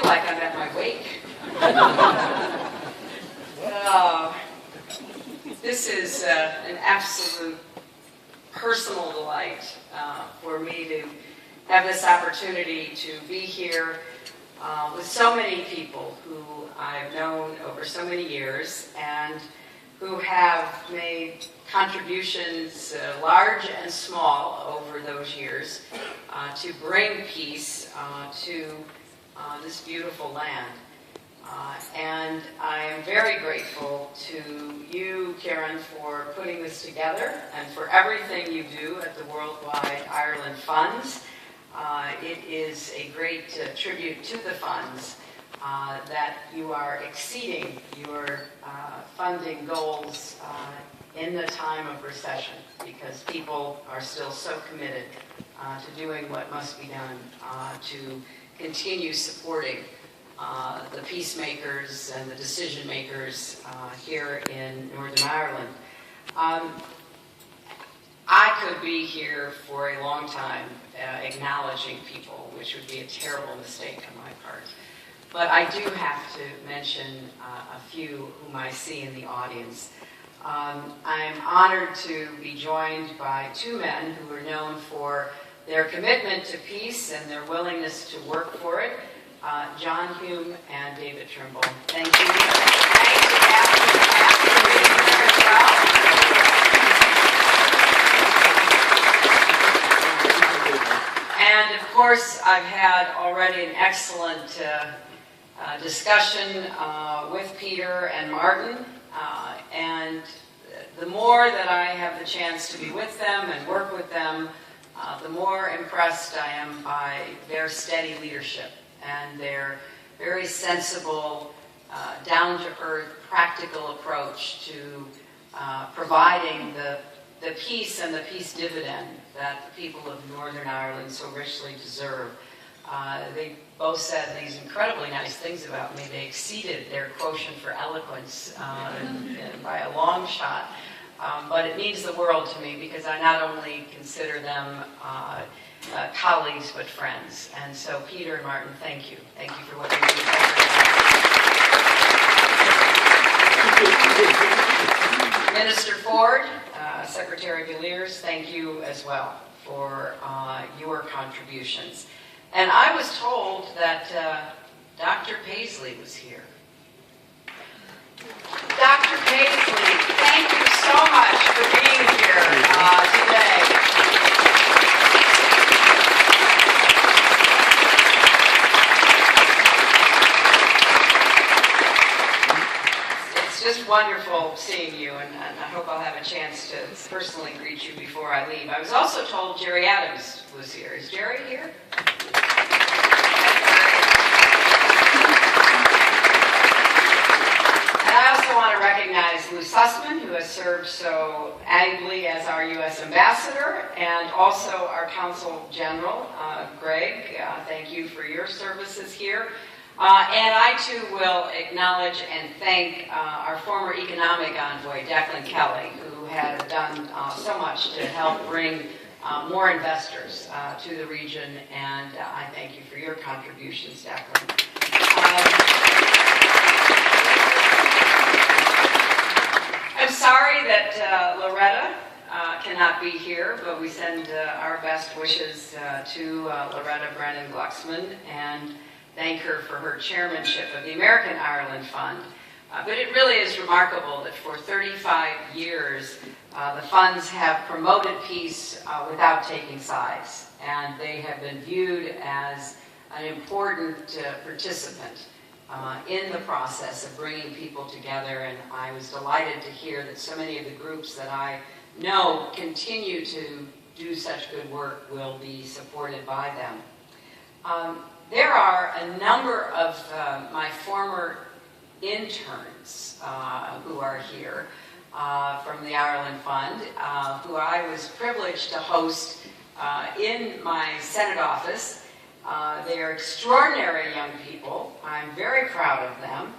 like I'm at my wake. This is an absolute personal delight for me to have this opportunity to be here with so many people who I've known over so many years and who have made contributions, large and small, over those years to bring peace to this beautiful land. And I am very grateful to you, Karen, for putting this together and for everything you do at the Worldwide Ireland Funds. It is a great tribute to the funds that you are exceeding your funding goals in the time of recession, because people are still so committed to doing what must be done to continue supporting the peacemakers and the decision makers here in Northern Ireland. I could be here for a long time acknowledging people, which would be a terrible mistake on my part. But I do have to mention a few whom I see in the audience. I'm honored to be joined by two men who are known for their commitment to peace and their willingness to work for it, John Hume and David Trimble. Thank you. Thanks to Kathy for being here as well. And of course, I've had already an excellent discussion with Peter and Martin, and the more that I have the chance to be with them and work with them, the more impressed I am by their steady leadership and their very sensible, down-to-earth, practical approach to providing the peace and the peace dividend that the people of Northern Ireland so richly deserve. They both said these incredibly nice things about me. They exceeded their quotient for eloquence by a long shot. But it means the world to me, because I not only consider them colleagues, but friends. And so, Peter and Martin, thank you. Thank you for what you do. Minister Ford, Secretary Villiers, thank you as well for your contributions. And I was told that Dr. Paisley was here. Dr. Paisley, thank you so much for being here today. It's just wonderful seeing you, and I hope I'll have a chance to personally greet you before I leave. I was also told Jerry Adams was here. Is Jerry here? I also want to recognize Lou Sussman, who has served so ably as our U.S. ambassador, and also our Consul General, Greg. Thank you for your services here. And I, too, will acknowledge and thank our former economic envoy, Declan Kelly, who has done so much to help bring more investors to the region, and I thank you for your contributions, Declan. I'm sorry that Loretta cannot be here, but we send our best wishes to Loretta Brennan-Glucksman and thank her for her chairmanship of the American Ireland Fund. But it really is remarkable that for 35 years, the funds have promoted peace without taking sides, and they have been viewed as an important participant in the process of bringing people together, and I was delighted to hear that so many of the groups that I know continue to do such good work will be supported by them. There are a number of my former interns who are here from the Ireland Fund, who I was privileged to host in my Senate office. They are extraordinary young people. I'm very proud of them.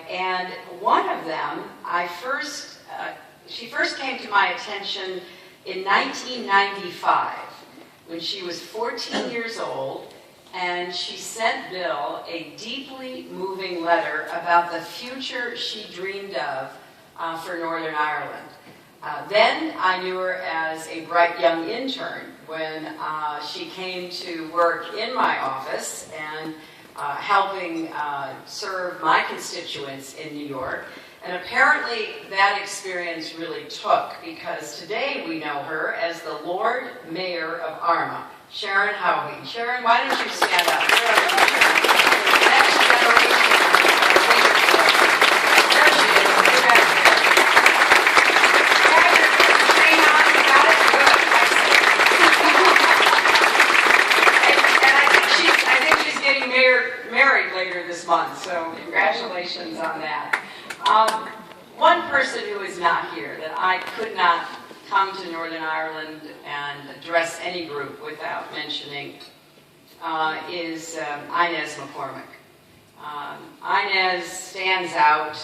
And one of them, she first came to my attention in 1995 when she was 14 years old and she sent Bill a deeply moving letter about the future she dreamed of for Northern Ireland. Then I knew her as a bright young intern when she came to work in my office and helping serve my constituents in New York. And apparently that experience really took, because today we know her as the Lord Mayor of Armagh, Sharon Howey. Sharon, why don't you stand up? Where are you, Sharon? The next generation of leadership. There she is. Way back there. Hang on, you got it? Good. Excellent. And I think she's getting married later this month, so congratulations on that. One person who is not here that I could not come to Northern Ireland and address any group without mentioning is Inez McCormick. Inez stands out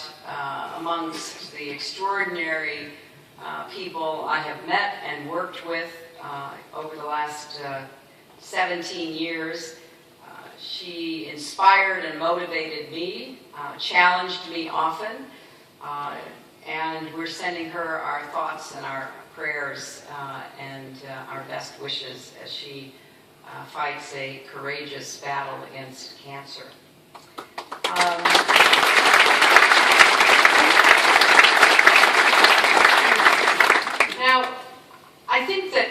amongst the extraordinary people I have met and worked with over the last 17 years. She inspired and motivated me, challenged me often, and we're sending her our thoughts and our prayers and our best wishes as she fights a courageous battle against cancer. Now, I think that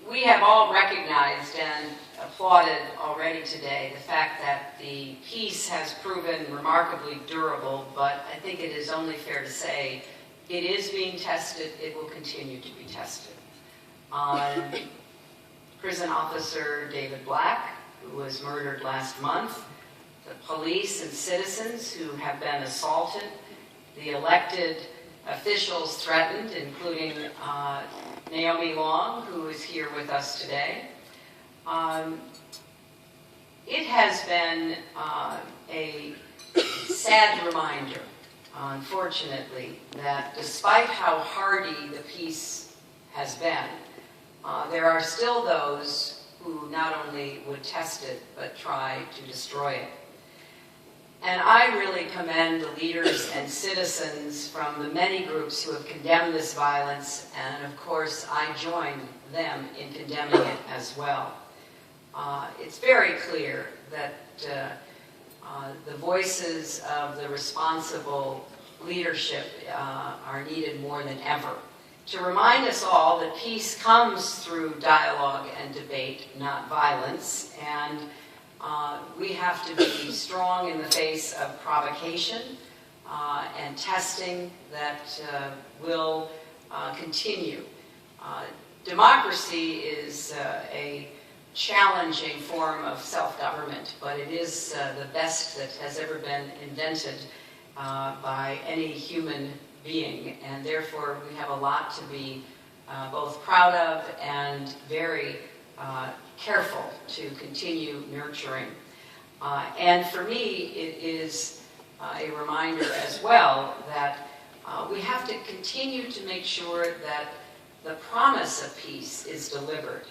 we have all recognized and applauded already today the fact that the peace has proven remarkably durable, but I think it is only fair to say it is being tested, it will continue to be tested. Prison officer David Black, who was murdered last month, the police and citizens who have been assaulted, the elected officials threatened, including Naomi Long, who is here with us today. It has been a sad reminder, unfortunately, that despite how hardy the peace has been, there are still those who not only would test it, but try to destroy it. And I really commend the leaders and citizens from the many groups who have condemned this violence, and of course I join them in condemning it as well. It's very clear that the voices of the responsible leadership are needed more than ever to remind us all that peace comes through dialogue and debate, not violence, and we have to be strong in the face of provocation and testing that will continue. Democracy is a challenging form of self-government, but it is the best that has ever been invented by any human being, and therefore we have a lot to be both proud of and very careful to continue nurturing. And for me, it is a reminder as well that we have to continue to make sure that the promise of peace is delivered.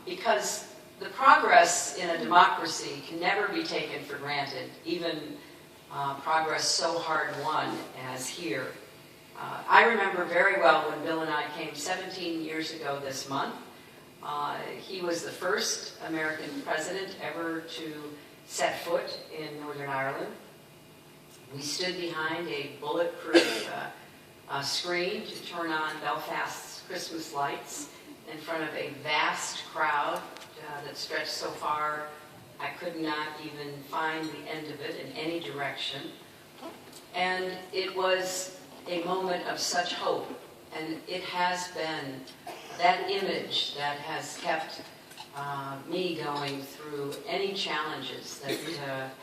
Because the progress in a democracy can never be taken for granted, even progress so hard won as here. I remember very well when Bill and I came 17 years ago this month. He was the first American president ever to set foot in Northern Ireland. We stood behind a bulletproof screen to turn on Belfast's Christmas lights in front of a vast crowd that stretched so far I could not even find the end of it in any direction. And it was a moment of such hope, and it has been that image that has kept me going through any challenges that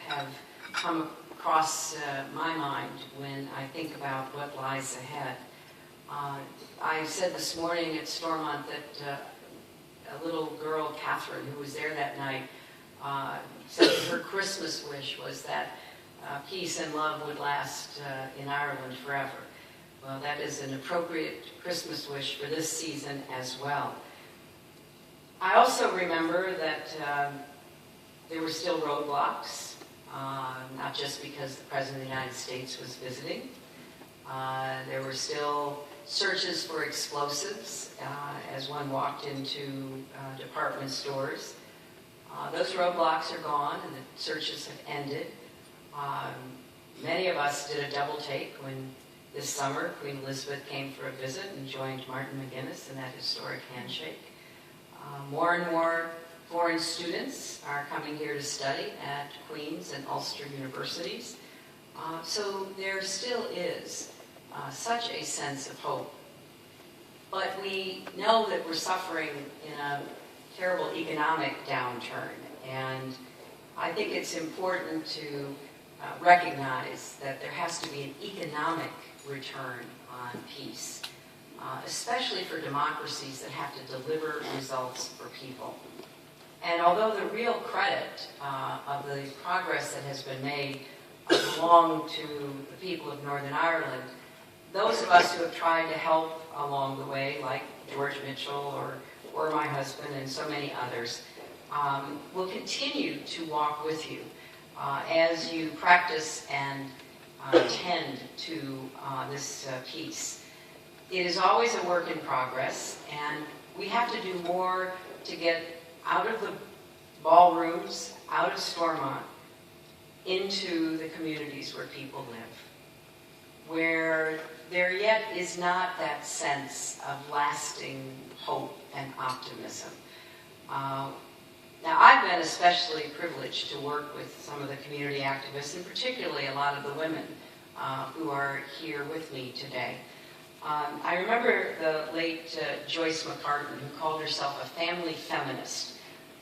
have come across my mind when I think about what lies ahead. I said this morning at Stormont that a little girl, Catherine, who was there that night, said that her Christmas wish was that peace and love would last in Ireland forever. Well, that is an appropriate Christmas wish for this season as well. I also remember that There were still roadblocks, not just because the President of the United States was visiting. There were still searches for explosives as one walked into department stores. Those roadblocks are gone and the searches have ended. Many of us did a double take when this summer Queen Elizabeth came for a visit and joined Martin McGuinness in that historic handshake. More and more foreign students are coming here to study at Queen's and Ulster universities. So there still is such a sense of hope. But we know that we're suffering in a terrible economic downturn, and I think it's important to recognize that there has to be an economic return on peace, especially for democracies that have to deliver results for people. And although the real credit of the progress that has been made belong to the people of Northern Ireland, those of us who have tried to help along the way, like George Mitchell or my husband and so many others, will continue to walk with you as you practice and tend to this peace. It is always a work in progress, and we have to do more to get out of the ballrooms, out of Stormont, into the communities where people live, where there yet is not that sense of lasting hope and optimism. Now, I've been especially privileged to work with some of the community activists, and particularly a lot of the women who are here with me today. I remember the late Joyce McCartan, who called herself a family feminist.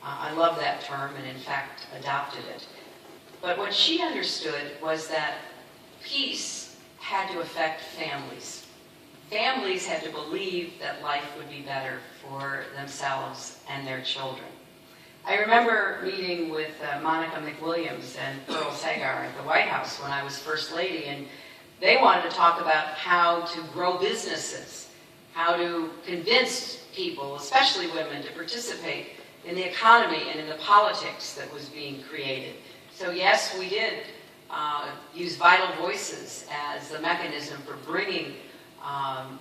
I love that term and, in fact, adopted it. But what she understood was that peace had to affect families. Families had to believe that life would be better for themselves and their children. I remember meeting with Monica McWilliams and Pearl Sagar at the White House when I was First Lady, and they wanted to talk about how to grow businesses, how to convince people, especially women, to participate in the economy and in the politics that was being created. So yes, we did use Vital Voices as the mechanism for bringing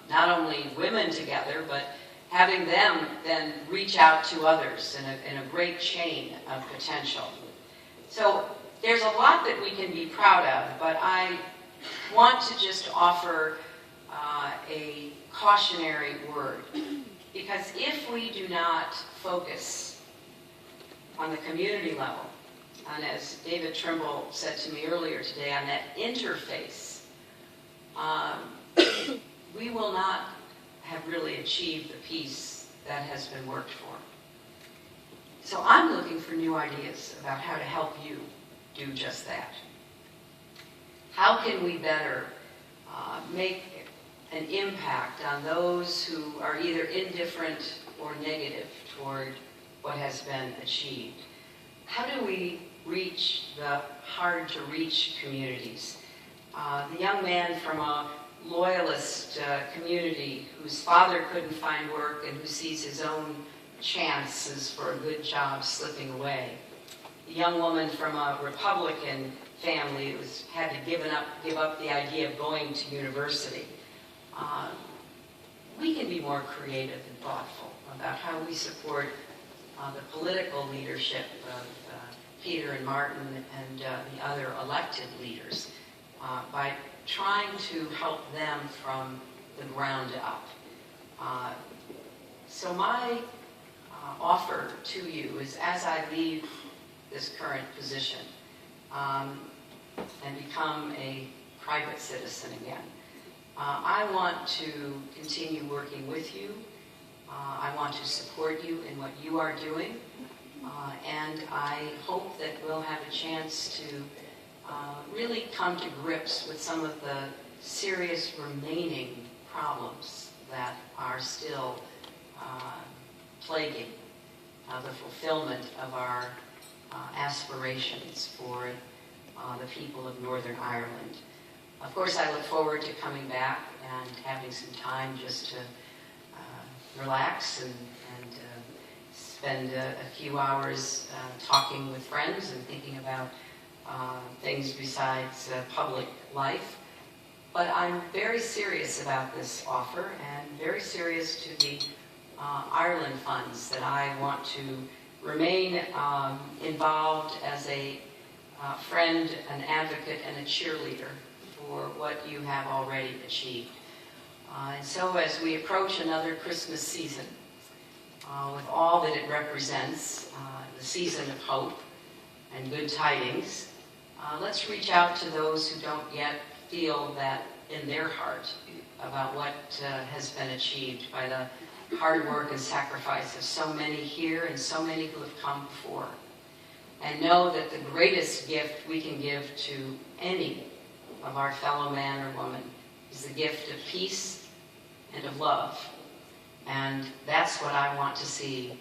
not only women together, but having them then reach out to others in a great chain of potential. So there's a lot that we can be proud of, but I want to just offer a cautionary word. Because if we do not focus on the community level, and as David Trimble said to me earlier today, on that interface, we will not have really achieved the peace that has been worked for. So I'm looking for new ideas about how to help you do just that. How can we better make an impact on those who are either indifferent or negative toward what has been achieved? How do we reach the hard-to-reach communities? The young man from a loyalist community whose father couldn't find work and who sees his own chances for a good job slipping away. The young woman from a Republican family who had to give up the idea of going to university. We can be more creative and thoughtful about how we support the political leadership of Peter and Martin and the other elected leaders by trying to help them from the ground up. So my offer to you is, as I leave this current position and become a private citizen again, I want to continue working with you. I want to support you in what you are doing. And I hope that we'll have a chance to really come to grips with some of the serious remaining problems that are still plaguing the fulfillment of our aspirations for the people of Northern Ireland. Of course, I look forward to coming back and having some time just to relax and spend a few hours talking with friends and thinking about things besides public life. But I'm very serious about this offer and very serious to the Ireland funds, that I want to remain involved as a friend, an advocate, and a cheerleader for what you have already achieved. And so as we approach another Christmas season, with all that it represents, the season of hope and good tidings, let's reach out to those who don't yet feel that in their heart about what has been achieved by the hard work and sacrifice of so many here and so many who have come before. And know that the greatest gift we can give to any of our fellow man or woman is the gift of peace and of love. And that's what I want to see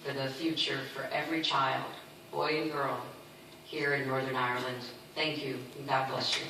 for the future for every child, boy and girl, here in Northern Ireland. Thank you, and God bless you.